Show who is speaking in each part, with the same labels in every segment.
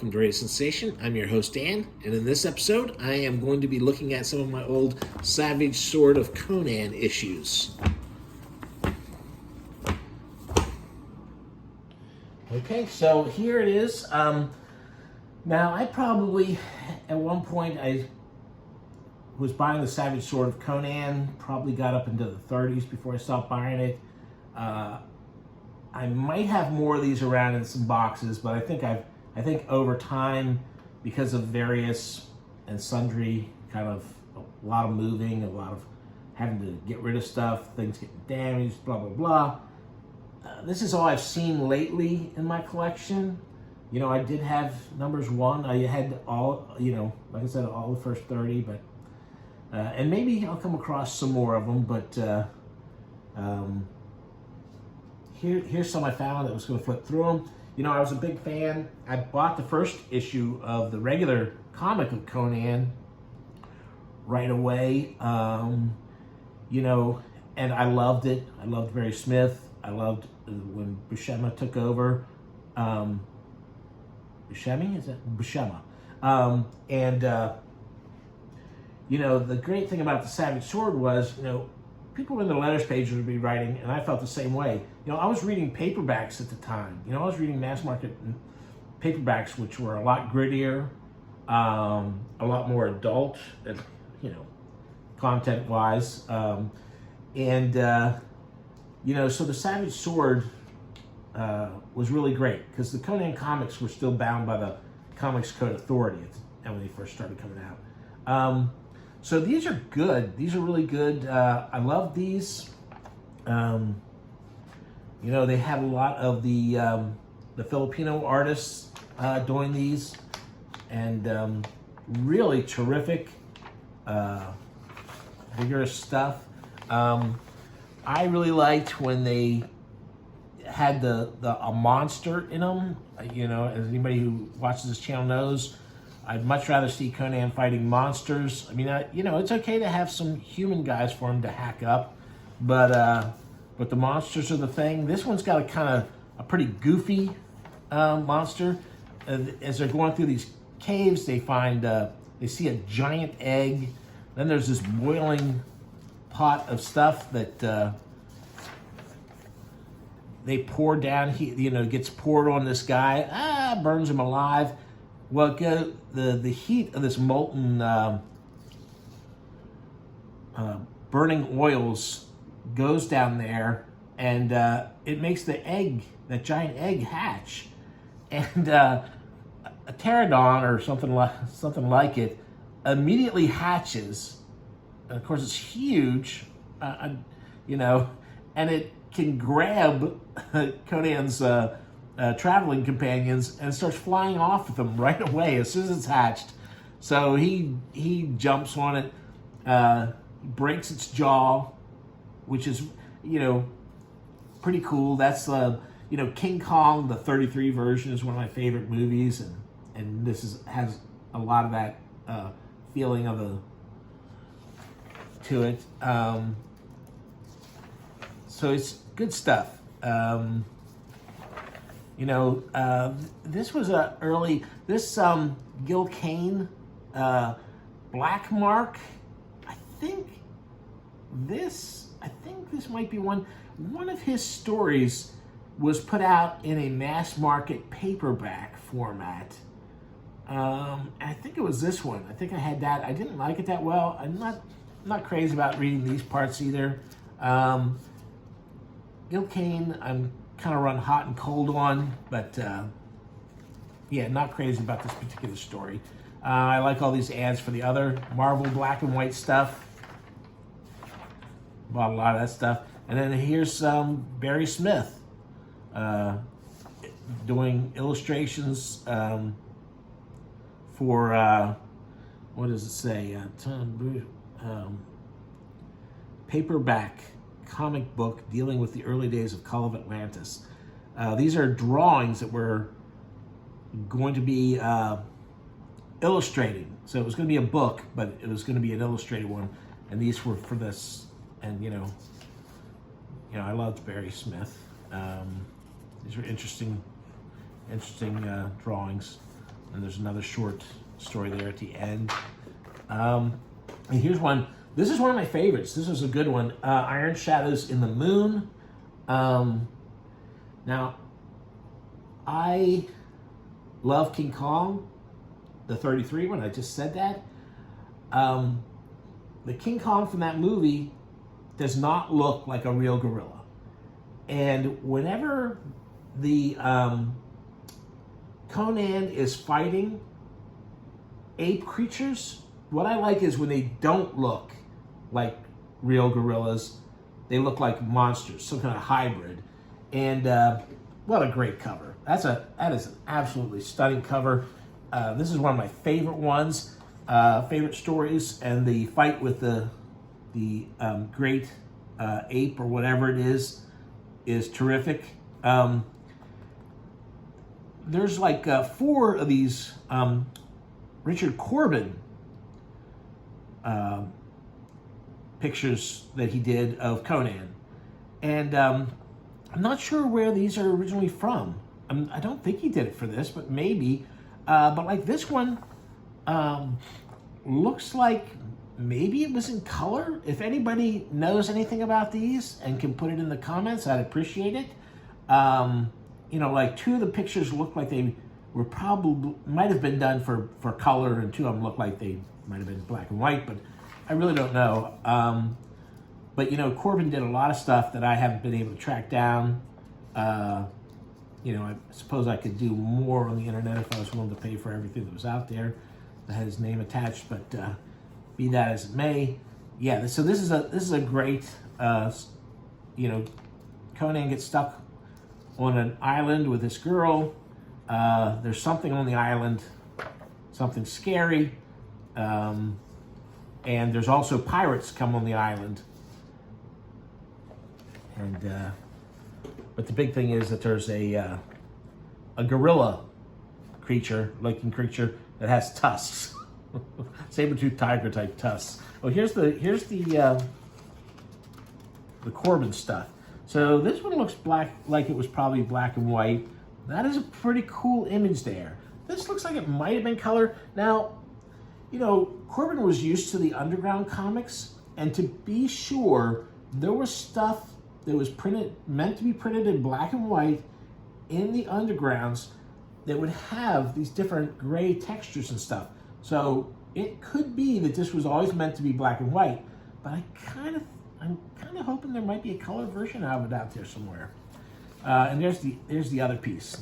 Speaker 1: welcome to Radio Sensation. I'm your host, Dan, and in this episode, I am going to be looking at some of my old Savage Sword of Conan issues. Okay, so here it is. Now, I probably, at one point, I was buying the Savage Sword of Conan, probably got up into the 30s before I stopped buying it. I might have more of these around in some boxes, but I think over time, because of various and sundry kind of a lot of moving, a lot of having to get rid of stuff, things getting damaged, blah, blah, blah. This is all I've seen lately in my collection. You know, I did have numbers 1. I had all, like I said, all the first 30, but, and maybe I'll come across some more of them, but, here's some I found that was going to flip through them. You know, I was a big fan. I bought the first issue of the regular comic of Conan right away. And I loved it. I loved Barry Smith. I loved when Buscema took over. Buscemi? Is that Buscema? The great thing about the Savage Sword was, people in the letters pages would be writing, and I felt the same way. I was reading paperbacks at the time. I was reading mass market paperbacks, which were a lot grittier, a lot more adult, content-wise. So the Savage Sword was really great, because the Conan comics were still bound by the Comics Code Authority when they first started coming out. So these are good. These are really good. I love these. They had a lot of the Filipino artists doing these, and really terrific, vigorous stuff. I really liked when they had a monster in them. As anybody who watches this channel knows, I'd much rather see Conan fighting monsters. I mean, it's okay to have some human guys for him to hack up, but the monsters are the thing. This one's got a pretty goofy monster. As they're going through these caves, they see a giant egg. Then there's this boiling pot of stuff that they pour down. Gets poured on this guy. Burns him alive. Well, the heat of this molten burning oils goes down there, and it makes that giant egg hatch. And a pterodon or something like it immediately hatches. And of course, it's huge, and it can grab Conan's traveling companions and starts flying off with them right away as soon as it's hatched. So he jumps on it, breaks its jaw, which is pretty cool. That's King Kong, the 33 version, is one of my favorite movies, and this has a lot of that feeling to it. So it's good stuff. This was this Gil Kane Black Mark. I think this might be one of his stories was put out in a mass market paperback format. I think it was this one. I think I had that. I didn't like it that well. I'm not crazy about reading these parts either. Gil Kane, I'm kind of run hot and cold on, but not crazy about this particular story. I like all these ads for the other Marvel black and white stuff. Bought a lot of that stuff. And then here's Barry Smith doing illustrations for, what does it say? Paperback comic book dealing with the early days of Call of Atlantis. These are drawings that were going to be illustrating. So it was going to be a book, but it was going to be an illustrated one. And these were for this. And, I loved Barry Smith. These were interesting drawings. And there's another short story there at the end. And here's one. This is one of my favorites. This is a good one. Iron Shadows in the Moon. Now, I love King Kong, the 33 one. I just said that. The King Kong from that movie does not look like a real gorilla. And whenever the Conan is fighting ape creatures, what I like is when they don't look like real gorillas, they look like monsters, some kind of hybrid. And what a great cover. That is an absolutely stunning cover. This is one of my favorite ones, favorite stories, and the fight with the great ape or whatever it is terrific. There's like 4 of these Richard Corbin pictures that he did of Conan. And I'm not sure where these are originally from. I don't think he did it for this, but maybe. But like this one looks like maybe it was in color. If anybody knows anything about these and can put it in the comments, I'd appreciate it. You know, like 2 of the pictures look like they were probably, might have been done for color, and 2 of them look like they might have been black and white, but I really don't know. But, you know, Corbin did a lot of stuff that I haven't been able to track down. You know, I suppose I could do more on the internet if I was willing to pay for everything that was out there that had his name attached, but be that as it may. Yeah, so this is a great, you know, Conan gets stuck on an island with this girl. There's something on the island, something scary. And there's also pirates come on the island. And but the big thing is that there's a gorilla looking creature that has tusks, saber-toothed tiger type tusks. Oh, here's the Corbin stuff. So this one looks black, like it was probably black and white. That is a pretty cool image there. This looks like it might have been color. Now, you know, Corbin was used to the underground comics, and to be sure, there was stuff that was meant to be printed in black and white in the undergrounds that would have these different gray textures and stuff. So it could be that this was always meant to be black and white, but I'm kind of hoping there might be a color version of it out there somewhere. And there's the other piece.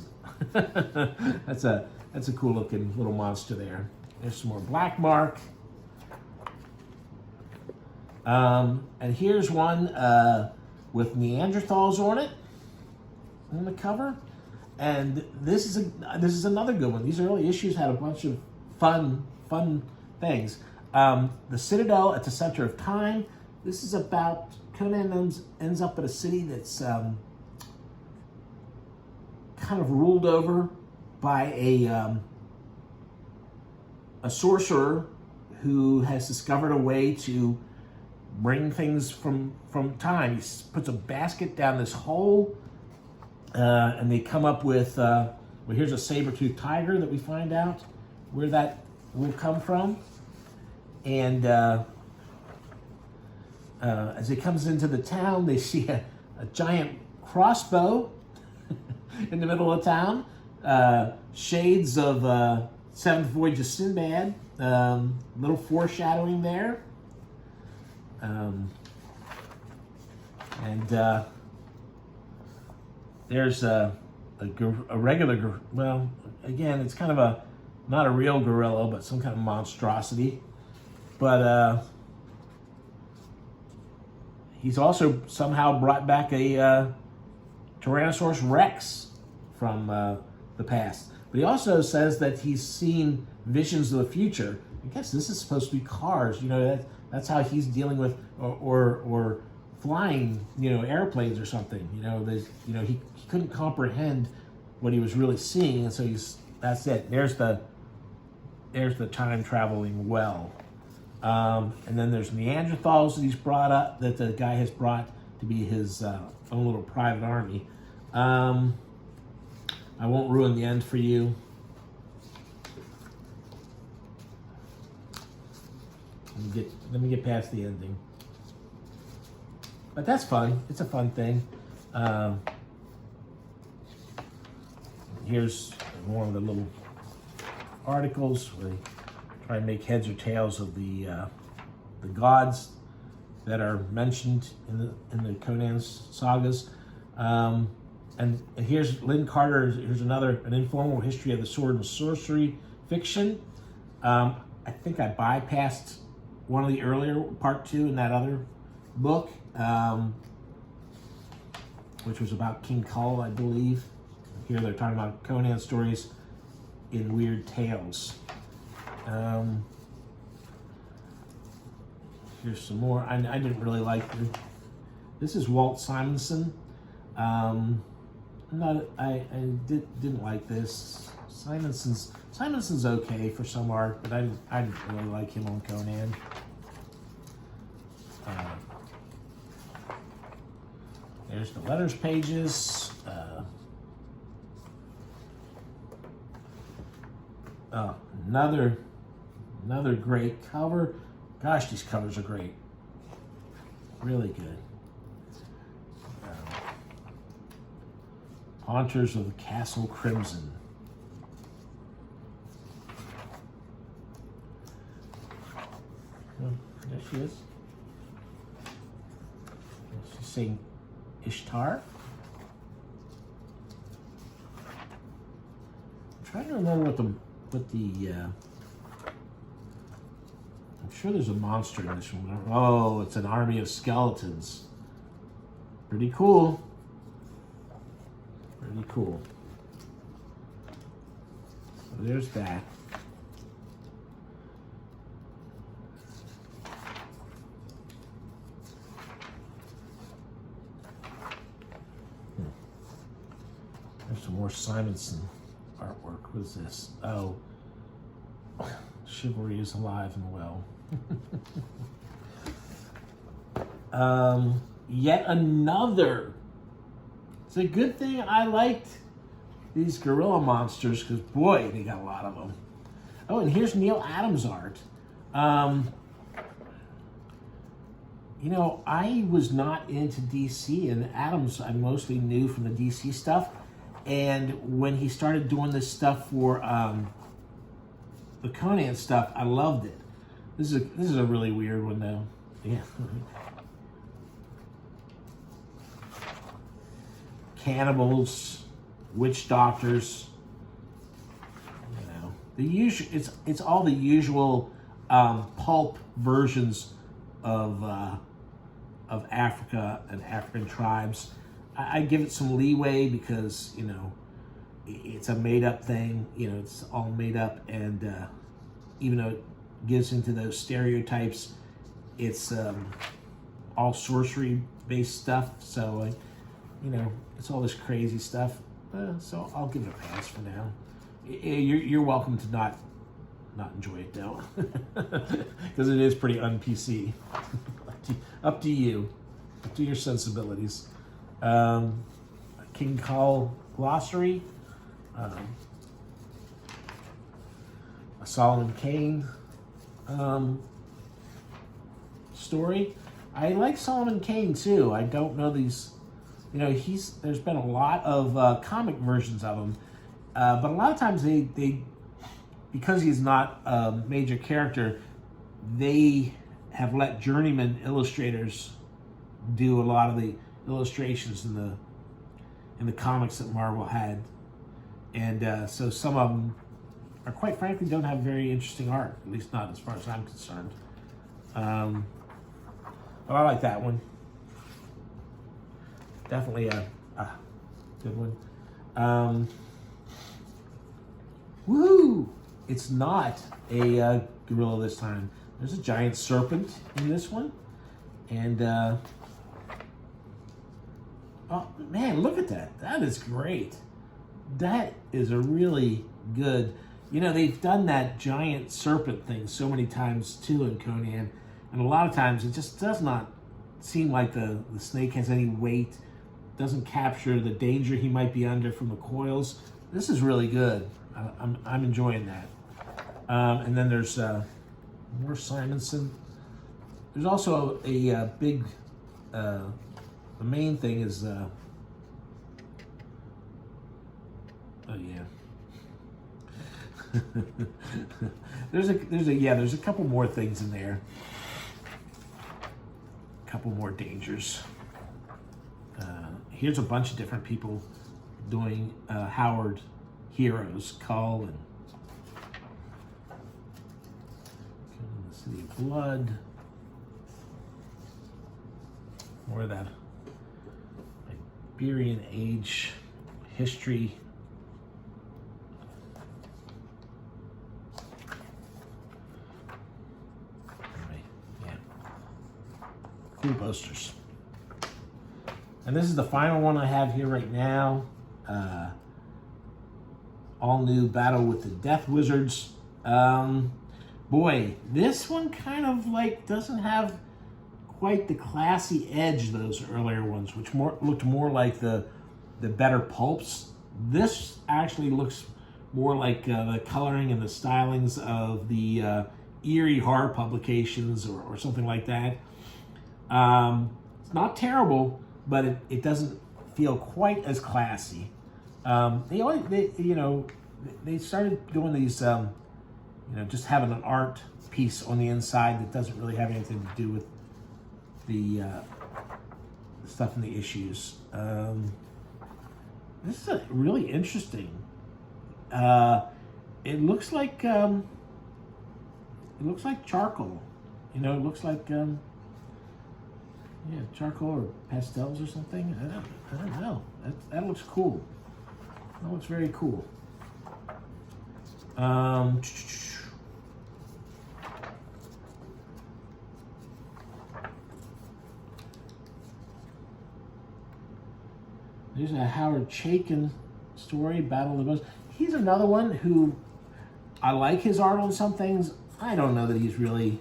Speaker 1: That's a cool looking little monster there. There's some more black mark. And here's one with Neanderthals on it on the cover. And this is another good one. These early issues had a bunch of fun things. The Citadel at the Center of Time. This is about Conan ends up at a city that's kind of ruled over by a sorcerer who has discovered a way to bring things from time. He puts a basket down this hole, and they come up with, well, here's a saber-toothed tiger that we find out where that will come from. And as it comes into the town, they see a giant crossbow in the middle of town. Shades of Seventh Voyage of Sinbad. Little foreshadowing there. There's a regular, well, again, it's kind of not a real gorilla, but some kind of monstrosity. But he's also somehow brought back a Tyrannosaurus Rex from the past. But he also says that he's seen visions of the future. I guess this is supposed to be cars. You know, that's how he's dealing with, or flying, you know, airplanes or something. You know, he couldn't comprehend what he was really seeing, and so that's it. There's the time traveling well. And then there's Neanderthals that he's brought up, that the guy has brought to be his own little private army. I won't ruin the end for you. Let me get past the ending. But that's fun. It's a fun thing. Here's one of the little articles where they try and make heads or tails of the gods that are mentioned in the Conan sagas. And here's Lynn Carter. Here's an informal history of the sword and sorcery fiction. I think I bypassed one of the earlier part 2 in that other book, which was about King Kull, I believe. Here they're talking about Conan stories in weird tales. Here's some more. I didn't really like this. Is Walt Simonson. I didn't like this. Simonson's okay for some art, but I didn't really like him on Conan. There's the letters pages. Another great cover. Gosh, these covers are great. Really good. Haunters of Castle Crimson. Oh, there she is. She's saying Ishtar. I'm trying to remember what the I'm sure there's a monster in this one. Oh, it's an army of skeletons. Pretty cool. Pretty cool. So there's that. There's some more Simonson artwork. What is this? Oh, chivalry is alive and well. Yet another. It's a good thing I liked these gorilla monsters, because boy, they got a lot of them. Oh, and here's Neil Adams art. You know, I was not into DC, and Adams I mostly knew from the DC stuff. And when he started doing this stuff for the Conan stuff, I loved it. This is a really weird one though. Yeah. Cannibals, witch doctors. You know, the usual. It's all the usual pulp versions of Africa and African tribes. I give it some leeway because, you know, it's a made-up thing. You know, it's all made up, and even though it gives into those stereotypes, it's all sorcery-based stuff. So, you know, it's all this crazy stuff. So I'll give it a pass for now. You're welcome to not enjoy it though, because it is pretty un-PC. Up to you, up to your sensibilities. King Kull glossary, a Solomon Kane story. I like Solomon Kane too. I don't know these, you know, there's been a lot of comic versions of him, but a lot of times they because he's not a major character, they have let journeyman illustrators do a lot of the illustrations in the comics that Marvel had, and so some of them are, quite frankly, don't have very interesting art, at least not as far as I'm concerned. But I like that one. Definitely a good one. Woo! It's not a gorilla this time. There's a giant serpent in this one, and oh man, look at that! That is great. That is a really good. You know, they've done that giant serpent thing so many times too in Conan, and a lot of times it just does not seem like the snake has any weight. Doesn't capture the danger he might be under from the coils. This is really good. I'm enjoying that. And then there's more Simonson. There's also a big, the main thing is, oh yeah. there's a couple more things in there. A couple more dangers. Here's a bunch of different people doing Howard heroes, Cull and the City of Blood. More of that Iberian Age history. Anyway, yeah. Cool posters. And this is the final one I have here right now. All new Battle with the Death Wizards. Boy, this one kind of like doesn't have quite the classy edge those earlier ones, which looked more like the better pulps. This actually looks more like the coloring and the stylings of the eerie horror publications or something like that. It's not terrible, but it doesn't feel quite as classy. They started doing these, just having an art piece on the inside that doesn't really have anything to do with the stuff in the issues. This is really interesting. It looks like charcoal. It looks like charcoal or pastels or something. I don't know. That looks cool. That looks very cool. There's a Howard Chaykin story, Battle of the Bows. He's another one who I like his art on some things. I don't know that he's really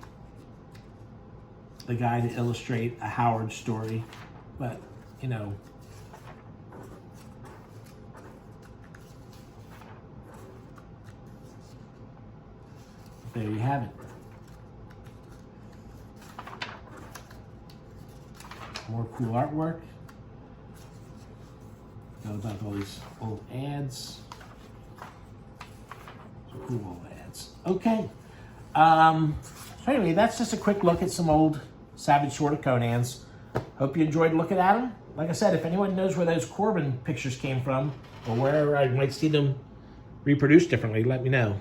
Speaker 1: the guy to illustrate a Howard story, but there you have it. More cool artwork. Got about all these old ads. Some cool old ads. Okay. So anyway, that's just a quick look at some old Savage Sword of Conans. Hope you enjoyed looking at them. Like I said, if anyone knows where those Corbin pictures came from or where I might see them reproduced differently, let me know.